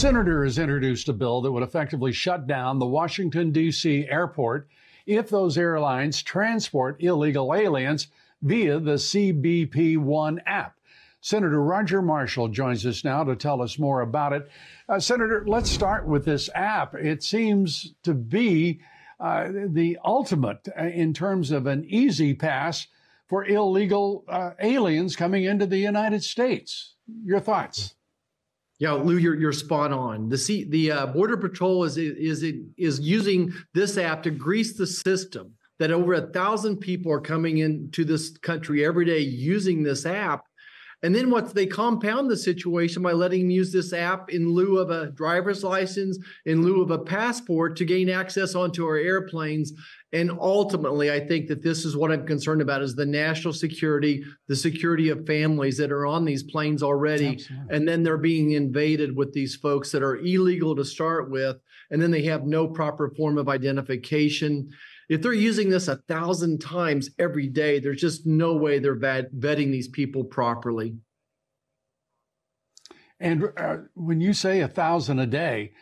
senator has introduced a bill that would effectively shut down the Washington, D.C. airport if those airlines transport illegal aliens via the CBP-1 app. Senator Roger Marshall joins us now to tell us more about it. Senator, let's start with this app. It seems to be the ultimate in terms of an easy pass for illegal aliens coming into the United States. Your thoughts? Yeah, Lou, you're spot on. The Border Patrol is using this app to grease the system. That over 1,000 people are coming into this country every day using this app. And then they compound the situation by letting them use this app in lieu of a driver's license, in lieu of a passport to gain access onto our airplanes. And ultimately, I think that this is what I'm concerned about is the national security, the security of families that are on these planes already. Absolutely. And then they're being invaded with these folks that are illegal to start with, and then they have no proper form of identification. If they're using this 1,000 times every day, there's just no way they're vetting these people properly. And when you say 1,000 a day,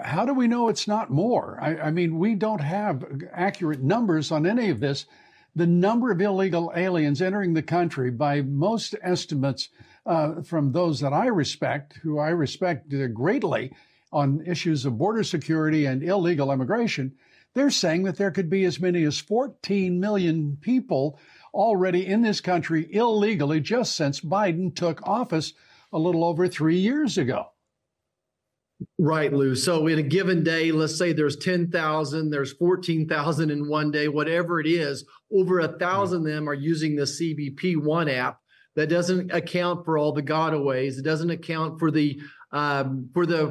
how do we know it's not more? I mean, we don't have accurate numbers on any of this. The number of illegal aliens entering the country, by most estimates from those that I respect, who I respect greatly on issues of border security and illegal immigration, they're saying that there could be as many as 14 million people already in this country illegally just since Biden took office a little over 3 years ago. Right, Lou. So in a given day, let's say there's 10,000, there's 14,000 in one day, whatever it is, over 1,000 of them are using the CBP-1 app. That doesn't account for all the gotaways. It doesn't account for the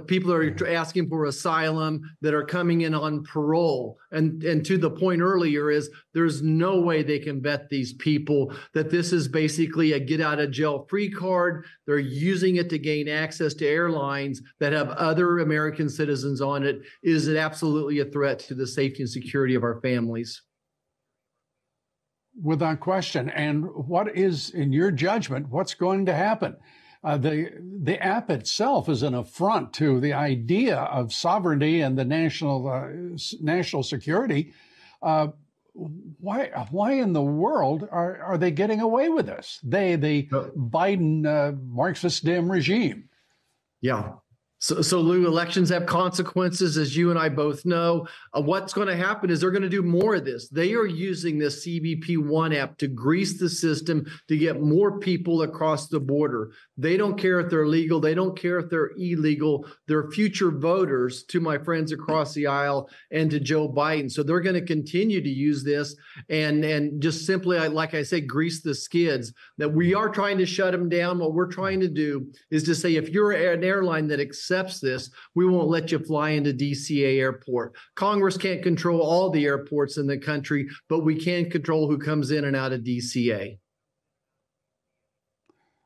people that are asking for asylum, that are coming in on parole. And to the point earlier is there's no way they can vet these people, that this is basically a get out of jail free card. They're using it to gain access to airlines that have other American citizens on it. Is it absolutely a threat to the safety and security of our families? Without question. And what is, in your judgment, what's going to happen? The app itself is an affront to the idea of sovereignty and the national security. Why in the world are they getting away with this? The Biden Marxist Dem regime. Yeah. So Lou, elections have consequences, as you and I both know. What's going to happen is they're going to do more of this. They are using this CBP-1 app to grease the system to get more people across the border. They don't care if they're legal. They don't care if they're illegal. They're future voters, to my friends across the aisle and to Joe Biden. So they're going to continue to use this and just simply, like I say, grease the skids. That we are trying to shut them down. What we're trying to do is to say, if you're an airline that accepts this, we won't let you fly into DCA airport. Congress can't control all the airports in the country, but we can control who comes in and out of DCA.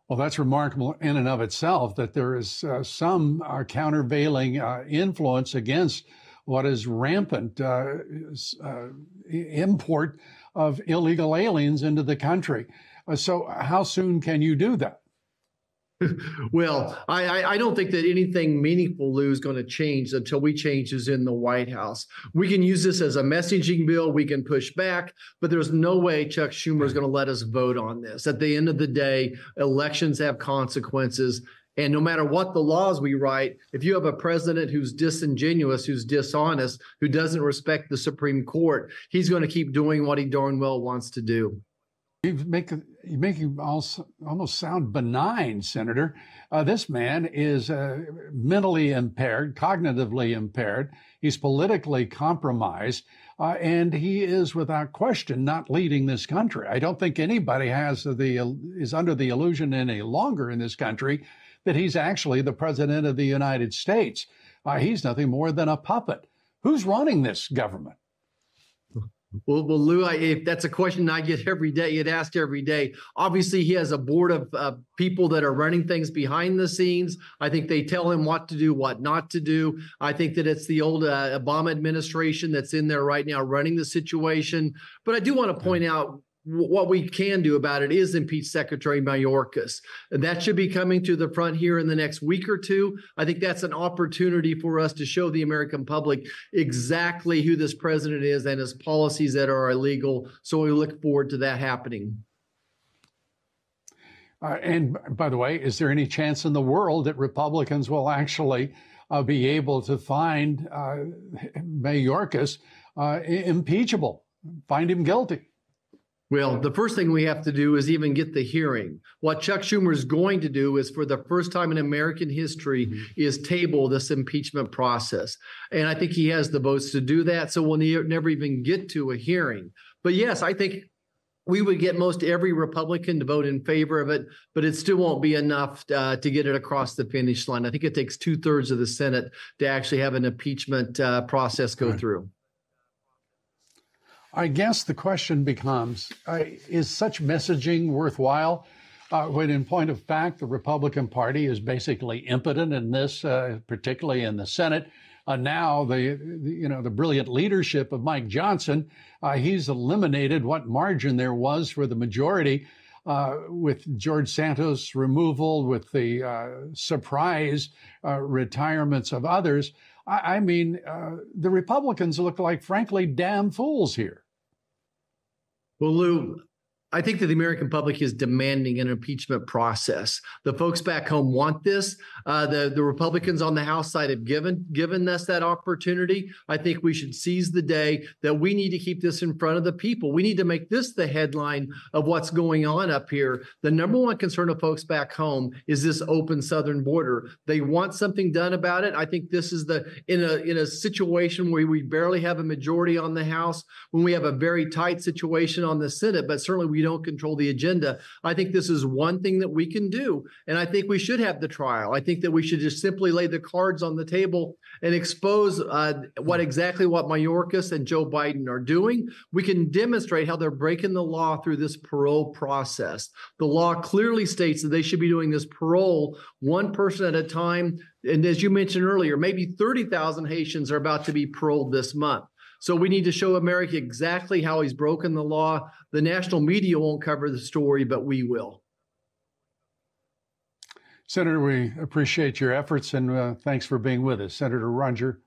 Well, that's remarkable in and of itself, that there is some countervailing influence against what is rampant import of illegal aliens into the country. So how soon can you do that? Well, I don't think that anything meaningful, Lou, is going to change until we change who's in the White House. We can use this as a messaging bill. We can push back, but there's no way Chuck Schumer is going to let us vote on this. At the end of the day, elections have consequences. And no matter what the laws we write, if you have a president who's disingenuous, who's dishonest, who doesn't respect the Supreme Court, he's going to keep doing what he darn well wants to do. You make him almost sound benign, Senator. This man is mentally impaired, cognitively impaired. He's politically compromised, and he is, without question, not leading this country. I don't think anybody is under the illusion any longer in this country that he's actually the president of the United States. He's nothing more than a puppet. Who's running this government? Well, Lou, if that's a question I get every day, get asked every day. Obviously, he has a board of people that are running things behind the scenes. I think they tell him what to do, what not to do. I think that it's the old Obama administration that's in there right now running the situation. But I do want to point out what we can do about it is impeach Secretary Mayorkas. And that should be coming to the front here in the next week or two. I think that's an opportunity for us to show the American public exactly who this president is and his policies that are illegal. So we look forward to that happening. And by the way, is there any chance in the world that Republicans will actually be able to find Mayorkas impeachable, find him guilty? Well, the first thing we have to do is even get the hearing. What Chuck Schumer is going to do is, for the first time in American history, is table this impeachment process. And I think he has the votes to do that, so we'll never even get to a hearing. But yes, I think we would get most every Republican to vote in favor of it, but it still won't be enough to get it across the finish line. I think it takes 2/3 of the Senate to actually have an impeachment process go through. I guess the question becomes, is such messaging worthwhile when in point of fact, the Republican Party is basically impotent in this, particularly in the Senate. Now the brilliant leadership of Mike Johnson, he's eliminated what margin there was for the majority with George Santos' removal, with the surprise retirements of others. I mean, the Republicans look like, frankly, damn fools here. Well, Lou, I think that the American public is demanding an impeachment process. The folks back home want this. The Republicans on the House side have given us that opportunity. I think we should seize the day that we need to keep this in front of the people. We need to make this the headline of what's going on up here. The number one concern of folks back home is this open southern border. They want something done about it. I think this is in a situation where we barely have a majority on the House, when we have a very tight situation on the Senate, but certainly we don't control the agenda. I think this is one thing that we can do. And I think we should have the trial. I think that we should just simply lay the cards on the table and expose what Mayorkas and Joe Biden are doing. We can demonstrate how they're breaking the law through this parole process. The law clearly states that they should be doing this parole one person at a time. And as you mentioned earlier, maybe 30,000 Haitians are about to be paroled this month. So we need to show America exactly how he's broken the law. The national media won't cover the story, but we will. Senator, we appreciate your efforts, and thanks for being with us. Senator Roger